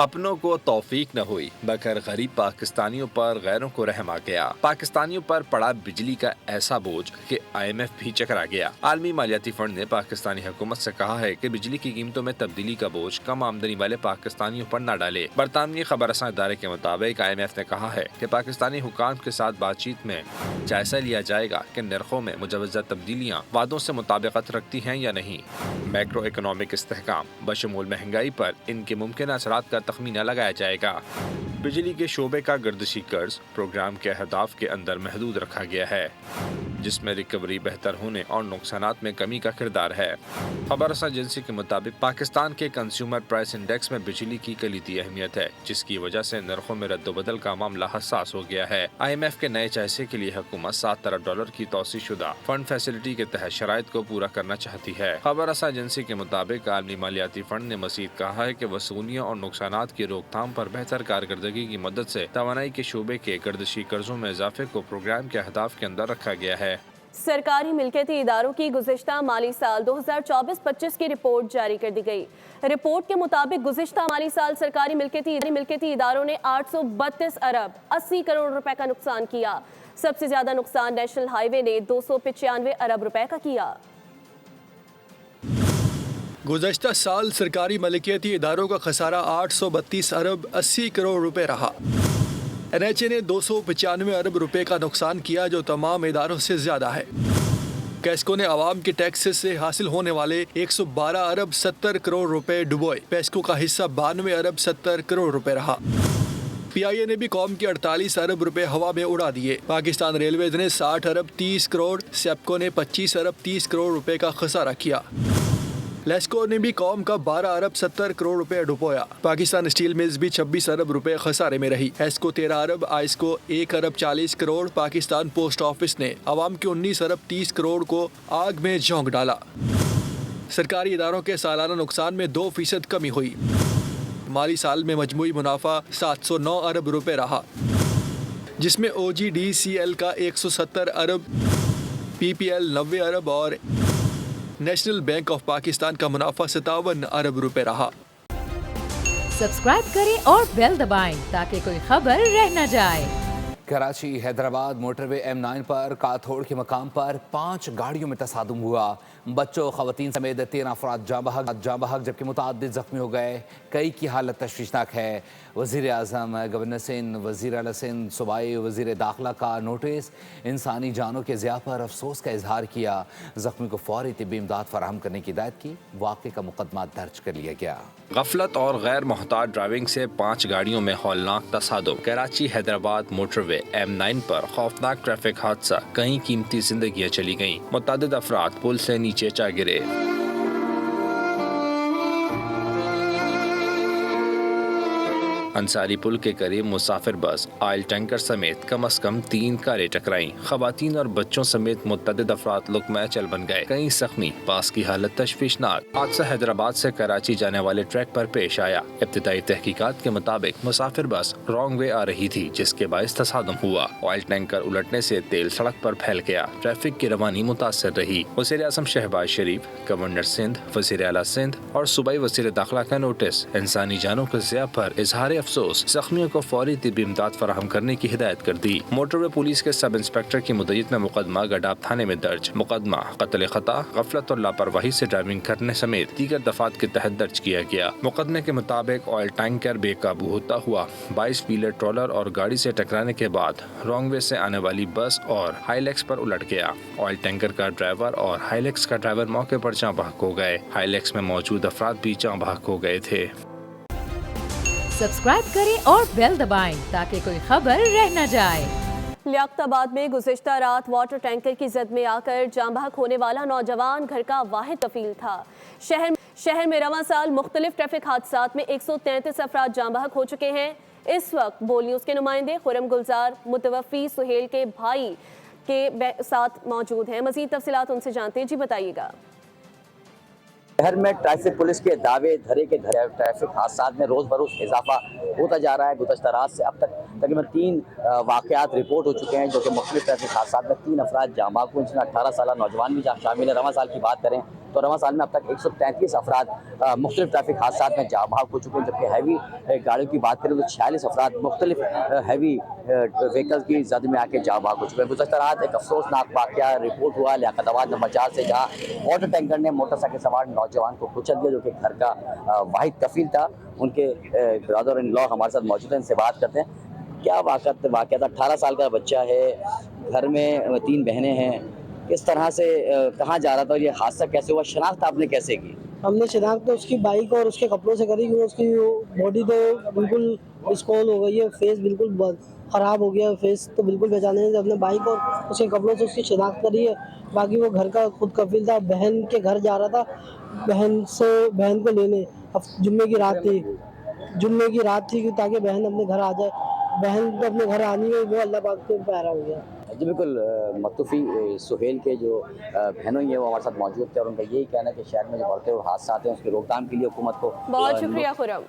اپنوں کو توفیق نہ ہوئی مگر غریب پاکستانیوں پر غیروں کو رحم آ گیا۔ پاکستانیوں پر پڑا بجلی کا ایسا بوجھ کہ IMF بھی چکرا گیا۔ عالمی مالیاتی فنڈ نے پاکستانی حکومت سے کہا ہے کہ بجلی کی قیمتوں میں تبدیلی کا بوجھ کم آمدنی والے پاکستانیوں پر نہ ڈالے۔ برطانوی خبر رساں ادارے کے مطابق IMF نے کہا ہے کہ پاکستانی حکام کے ساتھ بات چیت میں جائزہ لیا جائے گا کہ نرخوں میں مجوزہ تبدیلیاں وعدوں سے مطابقت رکھتی ہیں یا نہیں۔ میکرو اکنامک استحکام بشمول مہنگائی پر ان کے ممکنہ اثرات کا تخمینہ لگایا جائے گا۔ بجلی کے شعبے کا گردشی قرض پروگرام کے اہداف کے اندر محدود رکھا گیا ہے، جس میں ریکوری بہتر ہونے اور نقصانات میں کمی کا کردار ہے۔ خبر رساں ایجنسی کے مطابق پاکستان کے کنزیومر پرائس انڈیکس میں بجلی کی کلیدی اہمیت ہے، جس کی وجہ سے نرخوں میں رد و بدل کا معاملہ حساس ہو گیا ہے۔ IMF کے نئے جائزے کے لیے حکومت $7 ارب کی توسیع شدہ فنڈ فیسلٹی کے تحت شرائط کو پورا کرنا چاہتی ہے۔ خبر رساں ایجنسی کے مطابق عالمی مالیاتی فنڈ نے مزید کہا ہے کہ وصولیوں اور نقصانات کی روک تھام پر بہتر کارکردگی کی مدد سے توانائی کے شعبے کے گردشی قرضوں میں اضافے کو پروگرام کے اہداف کے اندر رکھا گیا ہے۔ سرکاری ملکیتی اداروں کی گزشتہ مالی سال 2024-25 کی رپورٹ جاری کر دی گئی۔ رپورٹ کے مطابق گزشتہ مالی سال سرکاری ملکیتی اداروں نے 832 ارب 80 کروڑ روپے کا نقصان کیا۔ سب سے زیادہ نقصان نیشنل ہائی وے نے 295 ارب روپے کا کیا۔ گزشتہ سال سرکاری ملکیتی اداروں کا خسارہ 832 ارب 80 کروڑ روپے رہا۔ NHA نے 295 ارب روپے کا نقصان کیا، جو تمام اداروں سے زیادہ ہے۔ کیسکو نے عوام کے ٹیکسز سے حاصل ہونے والے 112 ارب 70 کروڑ روپے ڈبوئے۔ پیسکو کا حصہ 92 ارب 70 کروڑ روپے رہا۔ PIA نے بھی قوم کے 48 ارب روپے ہوا میں اڑا دیے۔ پاکستان ریلویز نے 60 ارب 30 کروڑ، سیپکو نے 25 ارب 30 کروڑ روپے کا خسارہ کیا۔ لیسکو نے بھی قوم کا 12 ارب 70 کروڑ روپے ڈبویا۔ پاکستان اسٹیل ملز بھی 26 ارب روپے خسارے میں رہی۔ ایسکو 13 ارب، آئسکو 1 ارب 40 کروڑ۔ پاکستان پوسٹ آفس نے عوام کے 19 ارب 30 کروڑ کو آگ میں جھونک ڈالا۔ سرکاری اداروں کے سالانہ نقصان میں 2% کمی ہوئی۔ مالی سال میں مجموعی منافع 709 ارب روپے رہا، جس میں OGDCL کا 170 ارب، PPL 90 ارب اور نیشنل بینک آف پاکستان کا منافع 57 ارب روپے رہا۔ سبسکرائب کریں اور بیل دبائیں تاکہ کوئی خبر رہ نہ جائے۔ کراچی حیدرآباد موٹر وے M9 پر کاتھوڑ کے مقام پر 5 گاڑیوں میں تصادم ہوا۔ بچوں، خواتین سمیت 13 افراد جاں بحق جبکہ متعدد زخمی ہو گئے۔ کئی کی حالت تشویشناک ہے۔ وزیر اعظم، گورنر سندھ، وزیر اعلیٰ سندھ، صوبائی وزیر داخلہ کا نوٹس، انسانی جانوں کے ضیاع پر افسوس کا اظہار کیا۔ زخمی کو فوری طبی امداد فراہم کرنے کی ہدایت کی۔ واقعے کا مقدمہ درج کر لیا گیا۔ غفلت اور غیر محتاط ڈرائیونگ سے 5 گاڑیوں میں ہولناک تصادم۔ کراچی حیدرآباد موٹر وے M9 پر خوفناک ٹریفک حادثہ، کئی قیمتی زندگیاں چلی گئیں۔ متعدد افراد پل سے نیچے جا گرے۔ انصاری پل کے قریب مسافر بس، آئل ٹینکر سمیت کم از کم 3 کاریں ٹکرائیں۔ خواتین اور بچوں سمیت متعدد افراد لقمہ چل بن گئے، کئی زخمی، پاس کی حالت تشویشناک۔ حادثہ حیدرآباد سے کراچی جانے والے ٹریک پر پیش آیا۔ ابتدائی تحقیقات کے مطابق مسافر بس رانگ وے آ رہی تھی، جس کے باعث تصادم ہوا۔ آئل ٹینکر الٹنے سے تیل سڑک پر پھیل گیا، ٹریفک کی روانی متاثر رہی۔ وزیر اعظم شہباز شریف، گورنر سندھ، وزیر اعلیٰ سندھ اور صوبائی وزیر داخلہ کا نوٹس، انسانی جانوں کے ضیاع پر اظہار افسوس، زخمیوں کو فوری طبی امداد فراہم کرنے کی ہدایت کر دی۔ موٹر وے پولیس کے سب انسپکٹر کی مدیریت میں مقدمہ گڈاب تھانے میں درج۔ مقدمہ قتل خطا، غفلت اور لاپرواہی سے ڈرائیونگ کرنے سمیت دیگر دفعات کے تحت درج کیا گیا۔ مقدمے کے مطابق آئل ٹینکر بے قابو ہوتا ہوا 22 ویلر ٹرولر اور گاڑی سے ٹکرانے کے بعد رانگ وے سے آنے والی بس اور ہائیلیکس پر الٹ گیا۔ آئل ٹینکر کا ڈرائیور اور ہائیلیکس کا ڈرائیور موقع پر جاں بحق ہو گئے۔ ہائیلیکس میں موجود افراد بھی جاں بحق ہو گئے تھے۔ سبسکرائب کریں اور بیل دبائیں تاکہ کوئی خبر رہ نہ جائے۔ لیاقت آباد میں گزشتہ رات واٹر ٹینکر کی زد میں آ کر جاں بحق ہونے والا نوجوان گھر کا واحد کفیل تھا۔ شہر میں رواں سال مختلف ٹریفک حادثات میں 133 افراد جاں بحق ہو چکے ہیں۔ اس وقت بول نیوز کے نمائندے خرم گلزار متوفی سہیل کے بھائی کے ساتھ موجود ہیں۔ مزید تفصیلات ان سے جانتے ہیں، جی بتائیے گا۔ شہر میں ٹریفک پولیس کے دعوے دھرے کے دھرے ٹریفک حادثات میں روز بروز اضافہ ہوتا جا رہا ہے۔ گزشتہ رات سے اب تک تقریباً 3 واقعات رپورٹ ہو چکے ہیں، جو کہ مختلف ٹریفک حادثات میں 3 افراد جاں بحق ہوئے، جن میں 18 سالہ نوجوان بھی شامل ہیں۔ رواں سال کی بات کریں تو رواں سال میں اب تک 133 افراد مختلف ٹریفک حادثات میں جاں بحق ہو چکے ہیں، جبکہ ہیوی گاڑیوں کی بات کریں تو 46 افراد مختلف ہیوی وہیکل کی زد میں آ کے جاں بحق ہو چکے ہیں۔ گزشتہ رات ایک افسوسناک واقعہ رپورٹ ہوا لیاقت آباد نمبر 4 سے، جہاں واٹر ٹینکر نے موٹر سائیکل سوار نوجوان کو کچل دیا، جو کہ گھر کا واحد کفیل تھا۔ ان کے برادر ان لا ہمارے ساتھ موجود ہیں، ان سے بات کرتے ہیں۔ کیا واقعہ تھا؟ 18 سال کا بچہ ہے، گھر میں 3 بہنیں ہیں، کس طرح سے کہاں جا رہا تھا اور یہ حادثہ کیسے ہوا؟ شناخت آپ نے کیسے کی؟ ہم نے شناخت تو اس کی بائک اور اس کے کپڑوں سے کری، کیونکہ اس کی باڈی تو بالکل ڈسکول ہو گئی ہے، فیس بالکل خراب ہو گیا، فیس تو بالکل پہچانے نہیں۔ اپنے بائک اور اس کے کپڑوں سے اس کی شناخت کری ہے۔ باقی وہ گھر کا خود کفیل تھا، بہن کے گھر جا رہا تھا بہن کو لینے۔ جمعے کی رات تھی تاکہ بہن اپنے گھر آ جائے۔ بہن کو اپنے گھر آنی ہے، وہ اللہ پاک کے پیارا ہو گیا۔ جی بالکل، متوفی سہیل کے جو بہنوں ہیں وہ ہمارے ساتھ موجود تھے، اور ان کا یہی کہنا ہے کہ شہر میں جو بڑھتے ہوئے حادثات ہیں اس کی روک تھام کے لیے حکومت کو بہت شکریہ خرم۔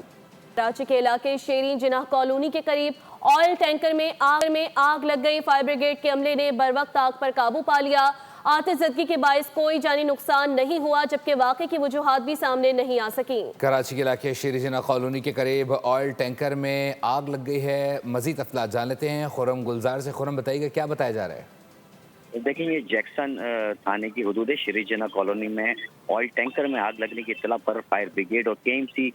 کراچی کے علاقے شیریں جناح کالونی کے قریب آئل ٹینکر میں آگ لگ گئی۔ فائر بریگیڈ کے عملے نے بروقت آگ پر قابو پا لیا۔ آتش زدگی کے باعث کوئی جانی نقصان نہیں ہوا، جبکہ واقعے کی وجوہات بھی سامنے نہیں آ سکیں۔ کراچی کے علاقے شیریں جناح کالونی کے قریب آئل ٹینکر میں آگ لگ گئی ہے۔ مزید تفصیلات جان لیتے ہیں خرم گلزار سے۔ خرم بتائیے گا کیا بتایا جا رہا ہے؟ دیکھیں، یہ جیکسن تھانے کی حدود ہے۔ شیریں جناح کالونی میں آئل ٹینکر میں آگ لگنے کی اطلاع پر فائر بریگیڈ اور کے ایم سی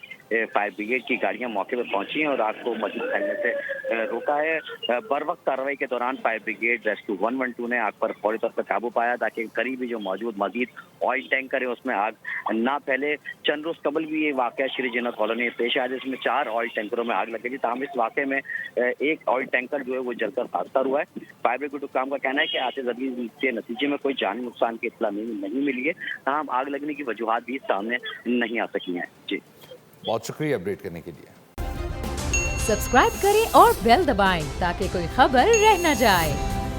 فائر بریگیڈ کی گاڑیاں موقع پر پہنچی ہیں اور آگ کو مزید پھیلنے سے روکا ہے۔ بروقت کارروائی کے دوران فائر بریگیڈ ریسکیو 112 نے آگ پر فوری طور پر قابو پایا تاکہ قریب ہی جو موجود مزید آئل ٹینکر ہے اس میں آگ نہ پھیلے۔ چند روز قبل بھی یہ واقعہ شیریں جناح کالونی میں پیش آیا، جس میں 4 آئل ٹینکروں میں آگ لگی تھی، تاہم اس واقعے میں ایک آئل ٹینکر جو ہے وہ جل کر خاکسار ہوا ہے۔ فائر بریگیڈ حکام کا کہنا ہے کہ آتش زدگی کے نتیجے میں کوئی جانی نقصان کی اطلاع نہیں ملی ہے، تاہم آگ لگنے کی وجوہات بھی سامنے نہیں آ سکی ہیں۔ جی بہت شکریہ اپڈیٹ کرنے کے لیے۔ سبسکرائب کریں اور بیل دبائیں تاکہ کوئی خبر رہ نہ جائے۔